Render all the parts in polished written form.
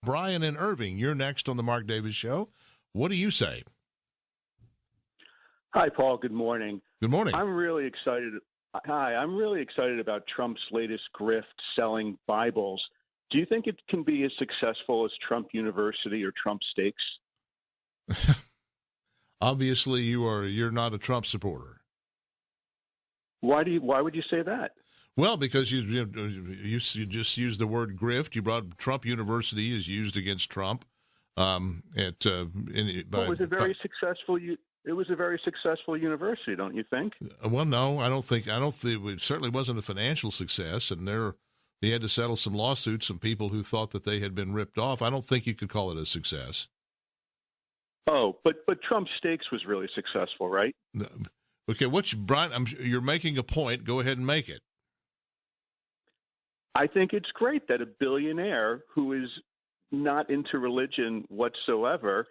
Brian in Irving, you're next on the Mark Davis Show. What do you say? Hi, Paul. Good morning. Good morning. I'm really excited. Hi, I'm really excited about Trump's latest grift selling Bibles. Do you think it can be as successful as Trump University or Trump Steaks? Obviously, you're not a Trump supporter. Why would you say that? Well, because you just used the word grift. You brought Trump University is used against Trump. It was a very successful. It was a very successful university, don't you think? Well, no, I don't think it certainly wasn't a financial success, and they had to settle some lawsuits, some people who thought that they had been ripped off. I don't think you could call it a success. Oh, but Trump Steaks was really successful, right? No. Okay, Brian? You're making a point. Go ahead and make it. I think it's great that a billionaire who is not into religion whatsoever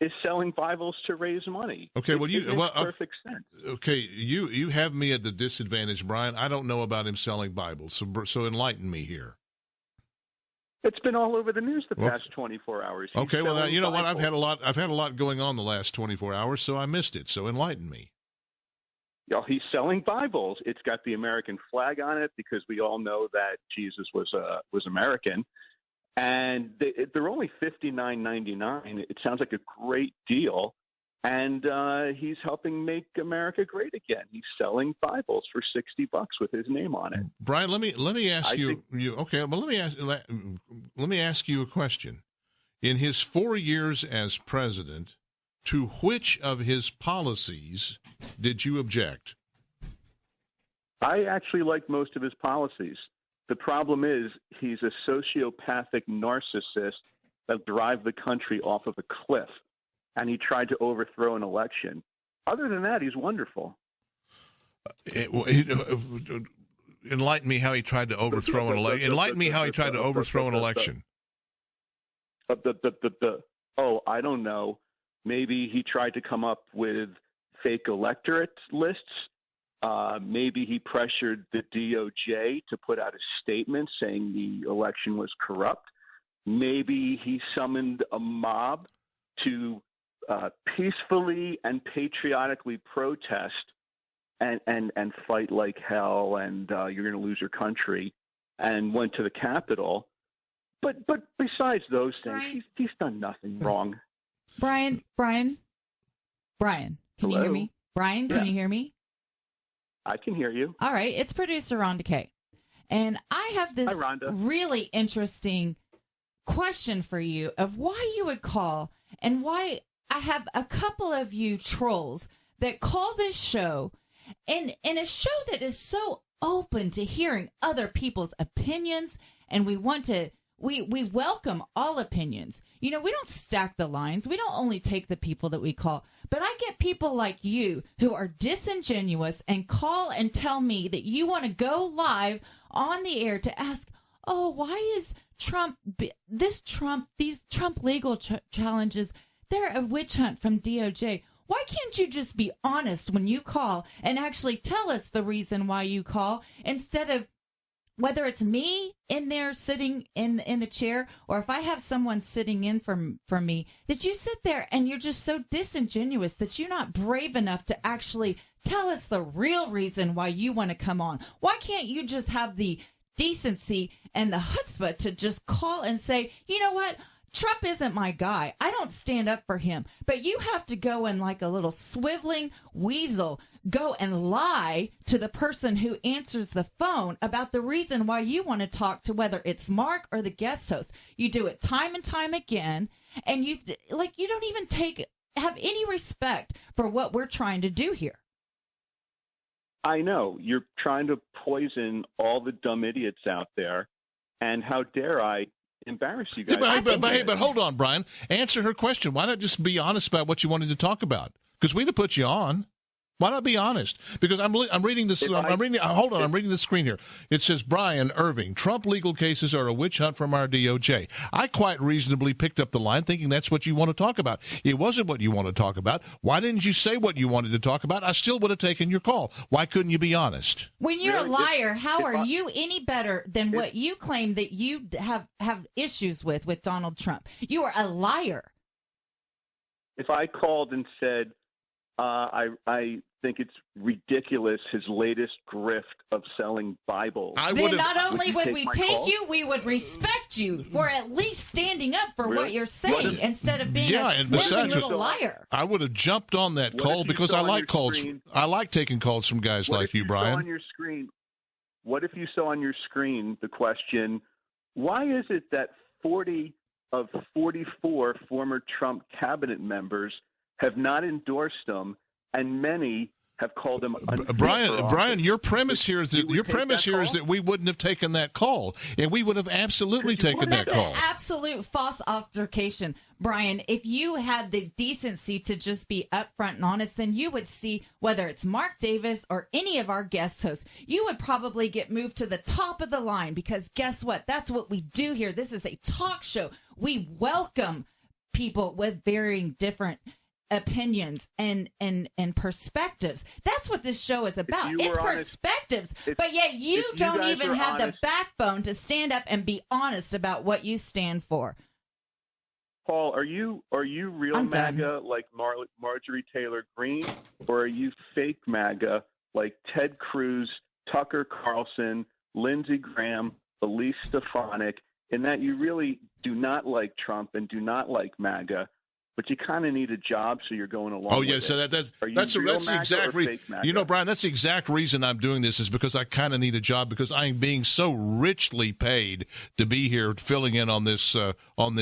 is selling Bibles to raise money. Okay, it makes perfect sense. Okay, you have me at the disadvantage, Brian. I don't know about him selling Bibles, so enlighten me here. It's been all over the news the past 24 hours. Okay, well, now, you know what? I've had a lot going on the last 24 hours, so I missed it. So enlighten me. He's selling Bibles. It's got the American flag on it because we all know that Jesus was American. And they're only $59.99. It sounds like a great deal. And he's helping make America great again. He's selling Bibles for $60 with his name on it. Brian, let me ask you. Okay, well, let me ask you a question. In his 4 years as president, to which of his policies did you object? I actually like most of his policies. The problem is he's a sociopathic narcissist that drive the country off of a cliff, and he tried to overthrow an election. Other than that, he's wonderful. Enlighten me how he tried to overthrow an election. Enlighten me how he tried to overthrow an election. Oh, I don't know. Maybe he tried to come up with fake electorate lists. Maybe he pressured the DOJ to put out a statement saying the election was corrupt. Maybe he summoned a mob to peacefully and patriotically protest and fight like hell, and you're going to lose your country, and went to the Capitol. But besides those things, he's done nothing wrong. Brian, can Hello? you hear me? Brian, can you hear me? I can hear you. All right, it's producer Rhonda Kay. And I have this really interesting question for you of why you would call and why I have a couple of you trolls that call this show and a show that is so open to hearing other people's opinions, and we welcome all opinions. You know, we don't stack the lines. We don't only take the people that we call. But I get people like you who are disingenuous and call and tell me that you want to go live on the air to ask, oh, why is these Trump legal challenges, they're a witch hunt from DOJ. Why can't you just be honest when you call and actually tell us the reason why you call instead of whether it's me in there sitting in the chair or if I have someone sitting in for me, that you sit there and you're just so disingenuous that you're not brave enough to actually tell us the real reason why you want to come on. Why can't you just have the decency and the chutzpah to just call and say, you know what? Trump isn't my guy. I don't stand up for him. But you have to go and like a little swiveling weasel, go and lie to the person who answers the phone about the reason why you want to talk to whether it's Mark or the guest host. You do it time and time again, and you don't even have any respect for what we're trying to do here. I know. You're trying to poison all the dumb idiots out there, and how dare I embarrass you guys. But hold on, Brian. Answer her question. Why not just be honest about what you wanted to talk about? Because we'd have put you on. Why not be honest? Because I'm reading this. Hold on. I'm reading the screen here. It says, Brian Irving, Trump legal cases are a witch hunt from our DOJ. I quite reasonably picked up the line thinking that's what you want to talk about. It wasn't what you want to talk about. Why didn't you say what you wanted to talk about? I still would have taken your call. Why couldn't you be honest? When you're a liar, how are you any better than what you claim that you have issues with Donald Trump? You are a liar. If I called and said, I think it's ridiculous, his latest grift of selling Bibles. Then not only would we take you, we would respect you for at least standing up for what you're saying instead of being a sniveling little liar. I would have jumped on that call because I like calls. I like taking calls from guys like you, Brian. What if you saw on your screen the question, why is it that 40 of 44 former Trump cabinet members have not endorsed him, and many have called him Brian, your premise here is that we wouldn't have taken that call, and we would have absolutely taken that call. That's an absolute false altercation, Brian. If you had the decency to just be upfront and honest, then you would see whether it's Mark Davis or any of our guest hosts, you would probably get moved to the top of the line, because guess what? That's what we do here. This is a talk show. We welcome people with varying different opinions and perspectives. That's what this show is about. It's perspectives. But yet you don't even have the backbone to stand up and be honest about what you stand for. Paul, are you real MAGA like Marjorie Taylor Greene, or are you fake MAGA like Ted Cruz, Tucker Carlson, Lindsey Graham, Elise Stefanik, in that you really do not like Trump and do not like MAGA, but you kind of need a job, so you're going along. Oh yeah, so that's the exact reason. You know, Brian, that's the exact reason I'm doing this, is because I kind of need a job, because I'm being so richly paid to be here filling in on this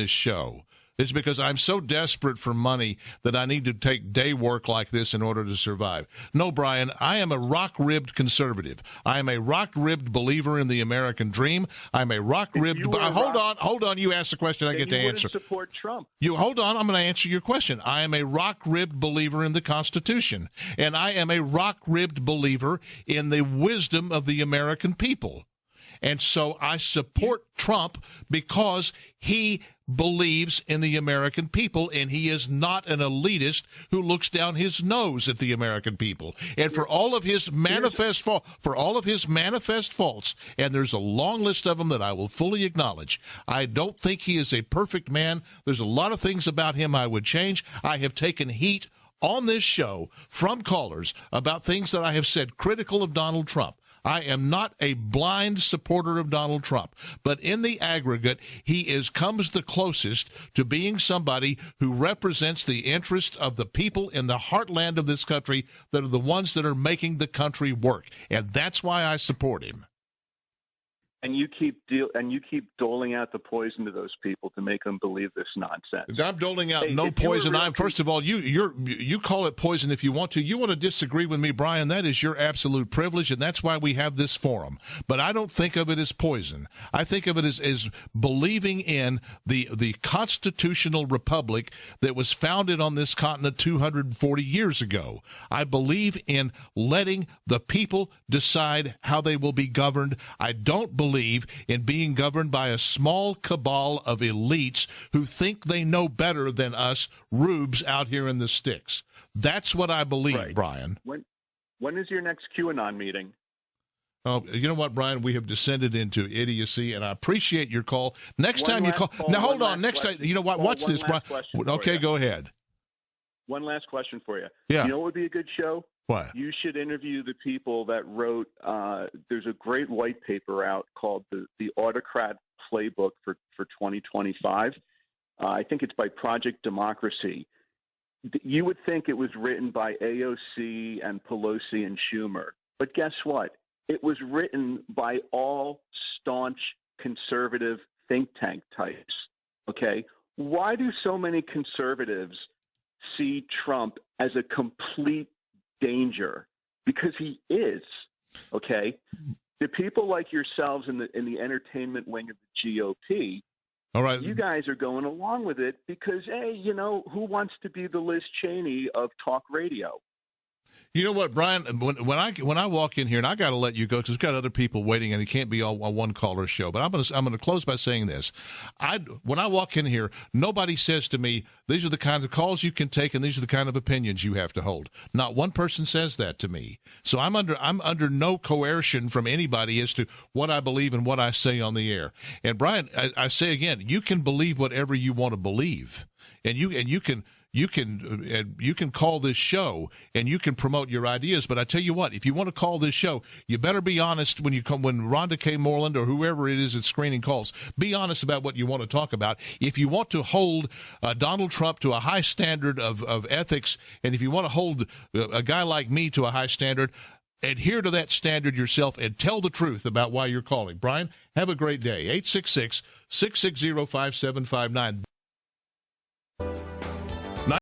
show. It's because I'm so desperate for money that I need to take day work like this in order to survive. No, Brian, I am a rock-ribbed conservative. I am a rock-ribbed believer in the American dream. I'm a rock-ribbed. Hold on. You asked the question. I get to answer. Support Trump. You hold on. I'm going to answer your question. I am a rock-ribbed believer in the Constitution, and I am a rock-ribbed believer in the wisdom of the American people. And so I support Trump because he believes in the American people, and he is not an elitist who looks down his nose at the American people. And for all of his manifest faults, and there's a long list of them that I will fully acknowledge, I don't think he is a perfect man. There's a lot of things about him I would change. I have taken heat on this show from callers about things that I have said critical of Donald Trump. I am not a blind supporter of Donald Trump, but in the aggregate, he comes the closest to being somebody who represents the interest of the people in the heartland of this country that are the ones that are making the country work. And that's why I support him. And you keep doling out the poison to those people to make them believe this nonsense. I'm doling out no poison. First of all, you call it poison if you want to. You want to disagree with me, Brian? That is your absolute privilege, and that's why we have this forum. But I don't think of it as poison. I think of it as believing in the constitutional republic that was founded on this continent 240 years ago. I believe in letting the people decide how they will be governed. I don't believe in being governed by a small cabal of elites who think they know better than us rubes out here in the sticks. That's what I believe, right. Brian. When is your next QAnon meeting? Oh, you know what, Brian? We have descended into idiocy, and I appreciate your call. Next time you call. Now, hold on. Next time, you know what? Watch this, Brian. Okay, go ahead. One last question for you. Yeah. You know what would be a good show? What? You should interview the people that wrote, there's a great white paper out called the Autocrat Playbook for 2025. I think it's by Project Democracy. You would think it was written by AOC and Pelosi and Schumer. But guess what? It was written by all staunch conservative think tank types. Okay? Why do so many conservatives see Trump as a complete danger? Because he is. Okay, the people like yourselves in the entertainment wing of the GOP, all right, you guys are going along with it because, hey, you know, who wants to be the Liz Cheney of talk radio? You know what, Brian? When I walk in here, and I got to let you go because we've got other people waiting, and it can't be all a one caller show. But I'm gonna close by saying this: when I walk in here, nobody says to me, "These are the kinds of calls you can take, and these are the kind of opinions you have to hold." Not one person says that to me. So I'm under no coercion from anybody as to what I believe and what I say on the air. And Brian, I say again, you can believe whatever you want to believe, and you can call this show and you can promote your ideas. But I tell you what, if you want to call this show, you better be honest when Rhonda K. Moreland or whoever it is that's screening calls. Be honest about what you want to talk about. If you want to hold Donald Trump to a high standard of ethics, and if you want to hold a guy like me to a high standard, adhere to that standard yourself and tell the truth about why you're calling. Brian, have a great day. 866-660-5759.